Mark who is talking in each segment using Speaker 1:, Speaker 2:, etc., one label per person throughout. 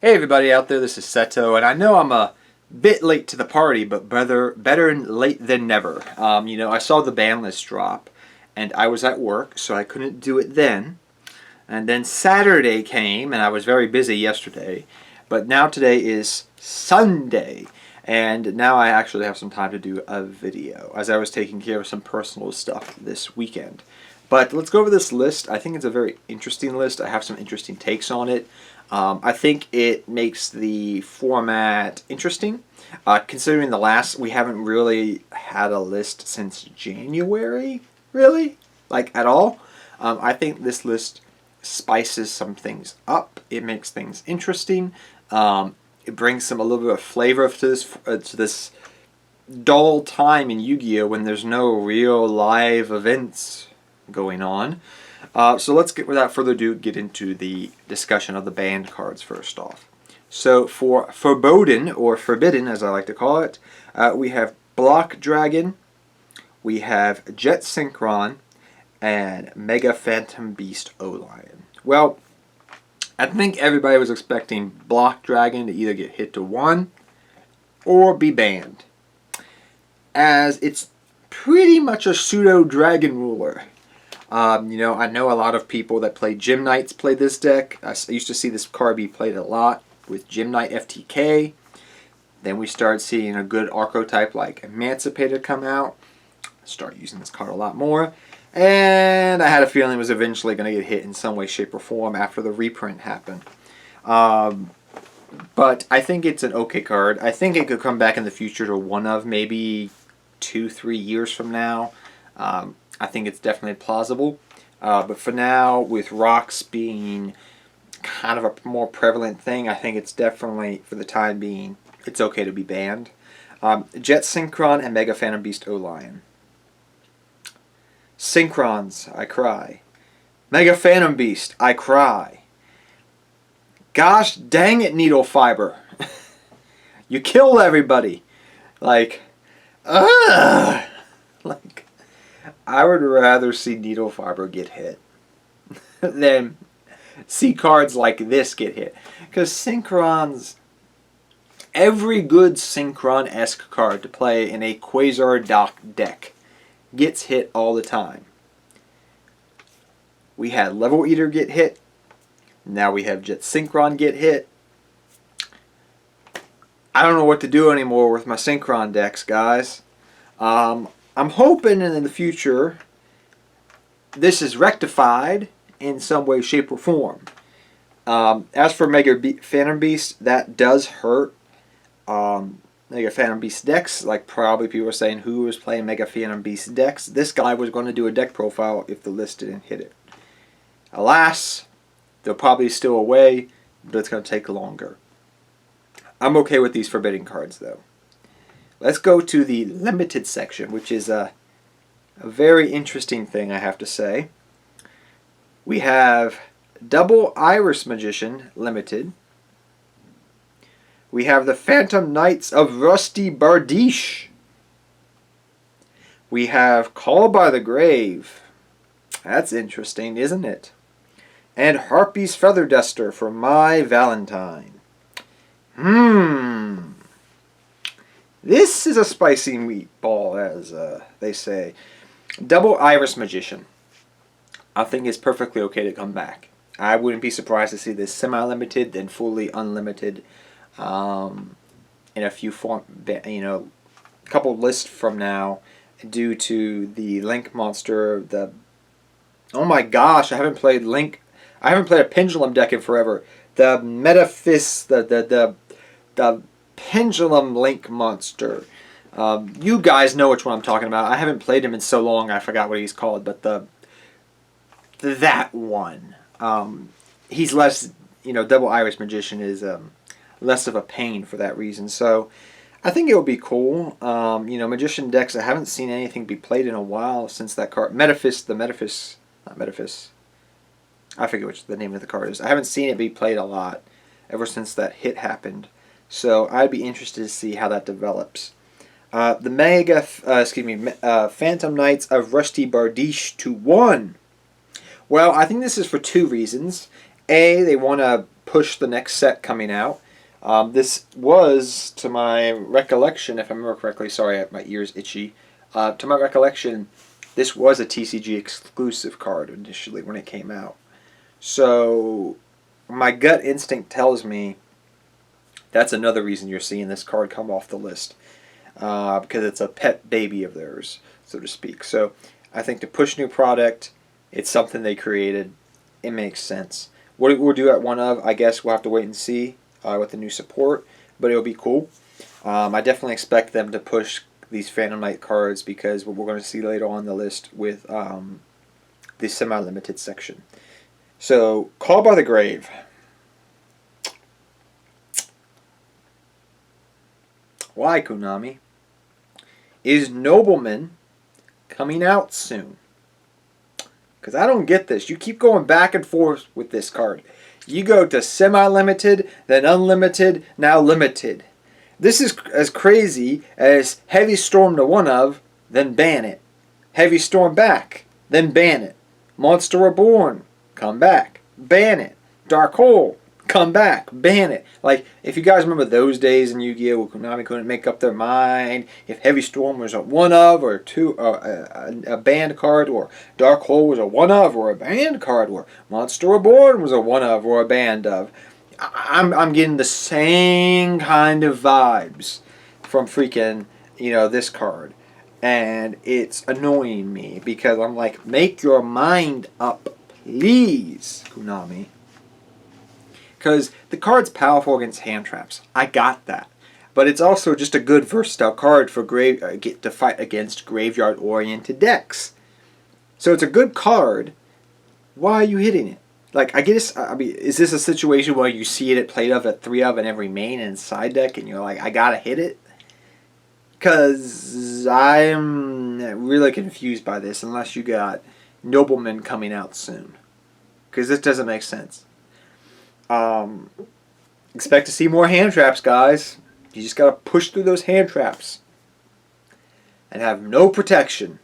Speaker 1: Hey everybody out there, this is Seto, and I know I'm a bit late to the party, but better late than never. I saw the Banlist drop, and I was at work, so I couldn't do it then. And then Saturday came, and I was very busy yesterday. But now today is Sunday, and now I actually have some time to do a video, as I was taking care of some personal stuff this weekend. But let's go over this list. I think it's a very interesting list. I have some interesting takes on it. I think it makes the format interesting. Considering we haven't really had a list since January, really? Like, at all. I think this list spices some things up. It makes things interesting. It brings a little bit of flavor to this dull time in Yu-Gi-Oh! When there's no real live events going on. So let's without further ado, get into the discussion of the banned cards first off. So for Forbidden, or Forbidden as I like to call it, we have Block Dragon, we have Jet Synchron, and Mega Phantom Beast O-Lion. Well, I think everybody was expecting Block Dragon to either get hit to 1 or be banned, as it's pretty much a pseudo Dragon Ruler. I know a lot of people that play Gym Knights play this deck. I used to see this card be played a lot with Gym Knight FTK. Then we started seeing a good archetype like Emancipator come out. Start using this card a lot more. And I had a feeling it was eventually going to get hit in some way, shape, or form after the reprint happened. But I think it's an okay card. I think it could come back in the future to one of maybe 2-3 years from now. I think it's definitely plausible. But for now, with rocks being kind of a more prevalent thing, I think it's definitely, for the time being, it's okay to be banned. Jet Synchron and Mega Phantom Beast O-Lion. Synchrons, I cry. Mega Phantom Beast, I cry. Gosh dang it, Needle Fiber. You killed everybody. Like, ugh. Like, I would rather see Needle Fiber get hit than see cards like this get hit. Because Synchrons, every good Synchron-esque card to play in a Quasar Dock deck gets hit all the time. We had Level Eater get hit. Now we have Jet Synchron get hit. I don't know what to do anymore with my Synchron decks, guys. I'm hoping in the future this is rectified in some way, shape, or form. As for Phantom Beast, that does hurt Mega Phantom Beast decks. Like, probably people are saying, who was playing Mega Phantom Beast decks? This guy was going to do a deck profile if the list didn't hit it. Alas, they're probably still away, but it's going to take longer. I'm okay with these forbidden cards, though. Let's go to the limited section, which is a very interesting thing, I have to say. We have Double Iris Magician limited. We have the Phantom Knights of Rusty Bardiche. We have Call by the Grave. That's interesting, isn't it? And Harpy's Feather Duster for My Valentine. This is a spicy meatball, as they say. Double Iris Magician. I think it's perfectly okay to come back. I wouldn't be surprised to see this semi-limited, then fully unlimited, in a few couple lists from now, due to the Link monster. Oh my gosh, I haven't played a Pendulum deck in forever. The the Pendulum Link monster. You guys know which one I'm talking about. I haven't played him in so long I forgot what he's called, but that one. He's less, Double Iris Magician is less of a pain for that reason. So I think it would be cool. Magician decks, I haven't seen anything be played in a while since that card. Not Metaphys. I forget which the name of the card is. I haven't seen it be played a lot ever since that hit happened. So I'd be interested to see how that develops. The Phantom Knights of Rusty Bardiche to 1. Well, I think this is for two reasons. A, they want to push the next set coming out. This was, to my recollection, if I remember correctly, sorry, my ear's itchy. To my recollection, this was a TCG exclusive card initially when it came out. So my gut instinct tells me that's another reason you're seeing this card come off the list. Because it's a pet baby of theirs, so to speak. So I think to push new product, it's something they created. It makes sense. What we'll do at one of, I guess we'll have to wait and see with the new support, but it'll be cool. I definitely expect them to push these Phantom Knight cards because what we're going to see later on the list with the semi-limited section. So, Call by the Grave. Why, Konami? Is Nobleman coming out soon? Because I don't get this. You keep going back and forth with this card. You go to semi-limited, then unlimited, now limited. This is as crazy as Heavy Storm to one of, then ban it. Heavy Storm back, then ban it. Monster Reborn, come back, ban it. Dark Hole, come back, ban it. Like, if you guys remember those days in Yu-Gi-Oh! Konami couldn't make up their mind if Heavy Storm was a one of or two, a banned card, or Dark Hole was a one of or a banned card, or Monster Reborn was a one of or a banned of. I'm getting the same kind of vibes from freaking, this card. And it's annoying me because I'm like, make your mind up, please, Konami. Because the card's powerful against hand traps. I got that. But it's also just a good versatile card for to fight against graveyard-oriented decks. So it's a good card. Why are you hitting it? Like, is this a situation where you see it played at 3 of in every main and side deck and you're like, I gotta hit it? Because I'm really confused by this unless you got Nobleman coming out soon. Because this doesn't make sense. Expect to see more hand traps, guys. You just gotta push through those hand traps. And have no protection.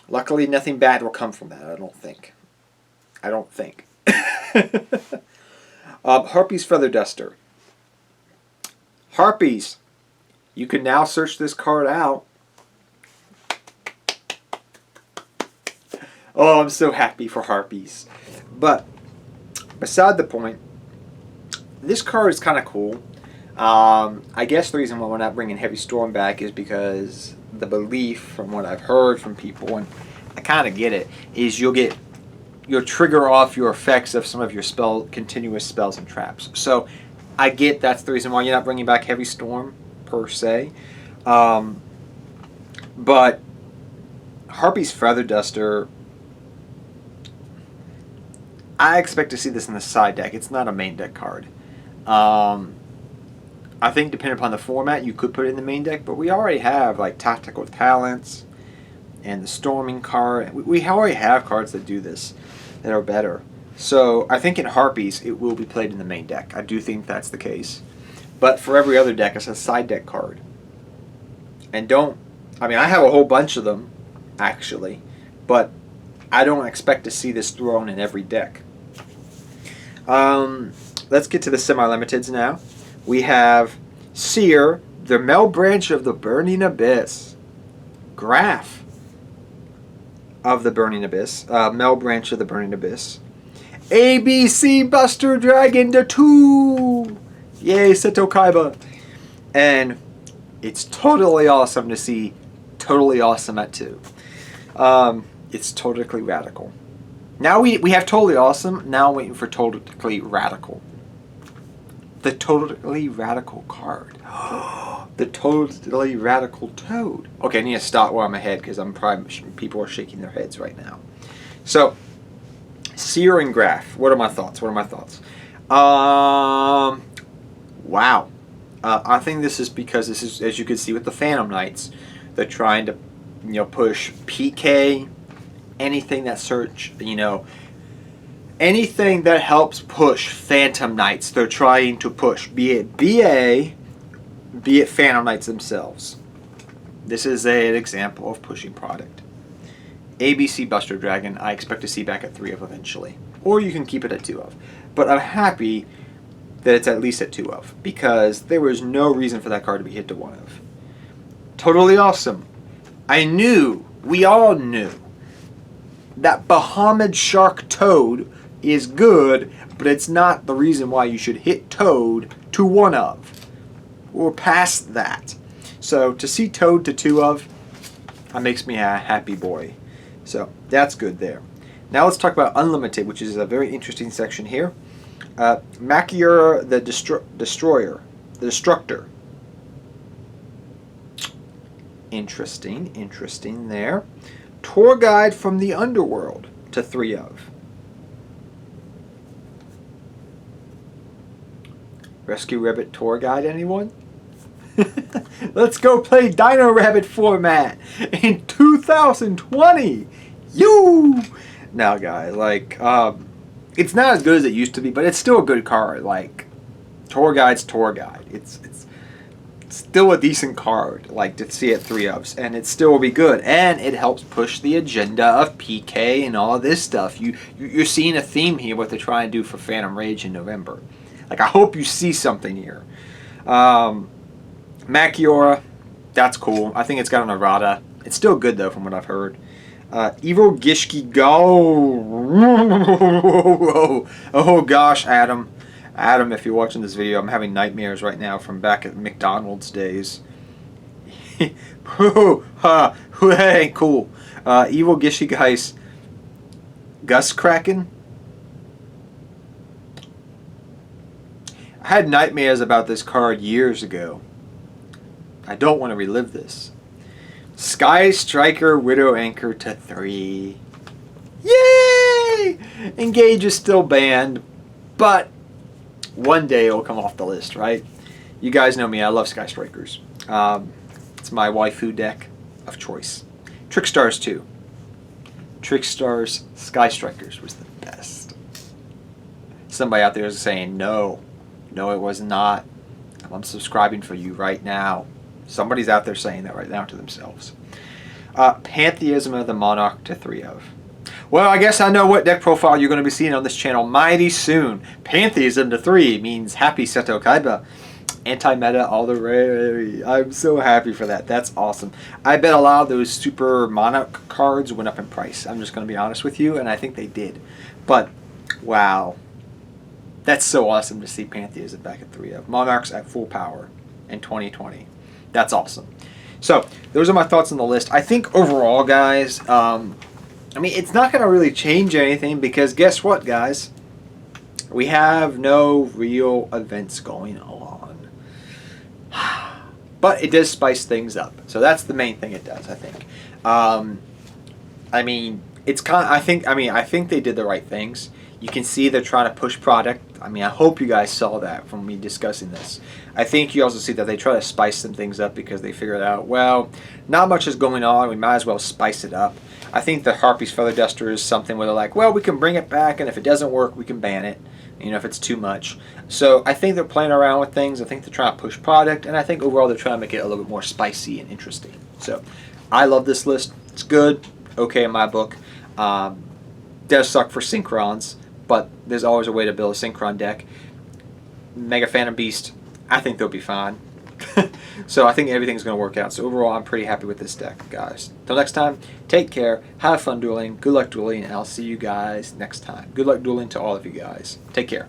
Speaker 1: Luckily, nothing bad will come from that, I don't think. Harpy's Feather Duster. Harpies. You can now search this card out. Oh, I'm so happy for Harpies. But beside the point, this card is kind of cool. I guess the reason why we're not bringing Heavy Storm back is because the belief, from what I've heard from people, and I kind of get it, is you'll trigger off your effects of some of your continuous spells and traps. So I get that's the reason why you're not bringing back Heavy Storm per se. But Harpy's Feather Duster, I expect to see this in the side deck. It's not a main deck card. I think depending upon the format, you could put it in the main deck, but we already have like Tactical Talents and the Storming card. We already have cards that do this, that are better. So I think in Harpies, it will be played in the main deck. I do think that's the case. But for every other deck, it's a side deck card. And I have a whole bunch of them, actually, but I don't expect to see this thrown in every deck. Let's get to the semi-limiteds now. We have Seer, the Mel Branch of the Burning Abyss. Graph of the Burning Abyss. Mel Branch of the Burning Abyss. ABC Buster Dragon to 2! Yay, Seto Kaiba. And it's totally awesome to see Totally Awesome at 2. It's totally radical. Now we have Totally Awesome. Now I'm waiting for Totally Radical. The Totally Radical card. The Totally Radical Toad. Okay, I need to stop while I'm ahead because people are shaking their heads right now. So, Seer and Graph. What are my thoughts? Wow. I think this is because this is, as you can see with the Phantom Knights, they're trying to, push PK, anything that anything that helps push Phantom Knights, they're trying to push, be it BA, be it Phantom Knights themselves. This is an example of pushing product. ABC Buster Dragon, I expect to see back at 3 of eventually. Or you can keep it at 2 of. But I'm happy that it's at least at 2 of, because there was no reason for that card to be hit to 1 of. Totally awesome. I knew, we all knew, that Bahamut Shark Toad is good, but it's not the reason why you should hit Toad to 1 of. We're past that. So to see Toad to 2 of, that makes me a happy boy. So that's good there. Now let's talk about Unlimited, which is a very interesting section here. Machiura the Destructor. Interesting there. Tour Guide from the Underworld to 3 of. Rescue Rabbit Tour Guide, anyone? Let's go play Dino Rabbit format in 2020. You. Now, guys, like, it's not as good as it used to be, but it's still a good card. Like, Tour Guide's Tour Guide. It's still a decent card, like, to see at 3 ofs, and it still will be good, and it helps push the agenda of PK and all of this stuff. You're seeing a theme here, what they're trying to do for Phantom Rage in November. Like, I hope you see something here. Machiura, that's cool. I think it's got an errata. It's still good, though, from what I've heard. Evil Gishki Go. Oh, gosh, Adam. Adam, if you're watching this video, I'm having nightmares right now from back at McDonald's days. That ain't cool. Evil Gishy Guys. Gus Kraken. I had nightmares about this card years ago. I don't want to relive this. Sky Striker Widow Anchor to 3. Yay! Engage is still banned, but one day it'll come off the list, right? You guys know me, I love Sky Strikers. It's my waifu deck of choice. Trickstars too. Trickstars, Sky Strikers was the best. Somebody out there is saying, no, it was not. I'm unsubscribing for you right now. Somebody's out there saying that right now to themselves. Pantheism of the Monarch to 3 of. Well, I guess I know what deck profile you're going to be seeing on this channel mighty soon. Pantheism to 3 means happy Seto Kaiba. Anti-meta all the way. I'm so happy for that. That's awesome. I bet a lot of those super Monarch cards went up in price. I'm just going to be honest with you, and I think they did. But, wow. That's so awesome to see Pantheism back at 3 of. Monarchs at full power in 2020. That's awesome. So, those are my thoughts on the list. I think overall, guys, I mean, it's not going to really change anything because guess what, guys? We have no real events going on. But it does spice things up. So that's the main thing it does, I think. I mean, it's kind of, I think they did the right things. You can see they're trying to push product. I mean, I hope you guys saw that from me discussing this. I think you also see that they try to spice some things up because they figured out, well, not much is going on. We might as well spice it up. I think the Harpy's Feather Duster is something where they're like, well, we can bring it back, and if it doesn't work, we can ban it, you know, if it's too much. So I think they're playing around with things. I think they're trying to push product, and I think overall they're trying to make it a little bit more spicy and interesting. So I love this list. It's good, okay in my book. Does suck for Synchrons, but there's always a way to build a Synchron deck. Mega Phantom Beast, I think they'll be fine. So I think everything's going to work out. So overall, I'm pretty happy with this deck, guys. Till next time, take care, have fun dueling, good luck dueling, and I'll see you guys next time. Good luck dueling to all of you guys. Take care.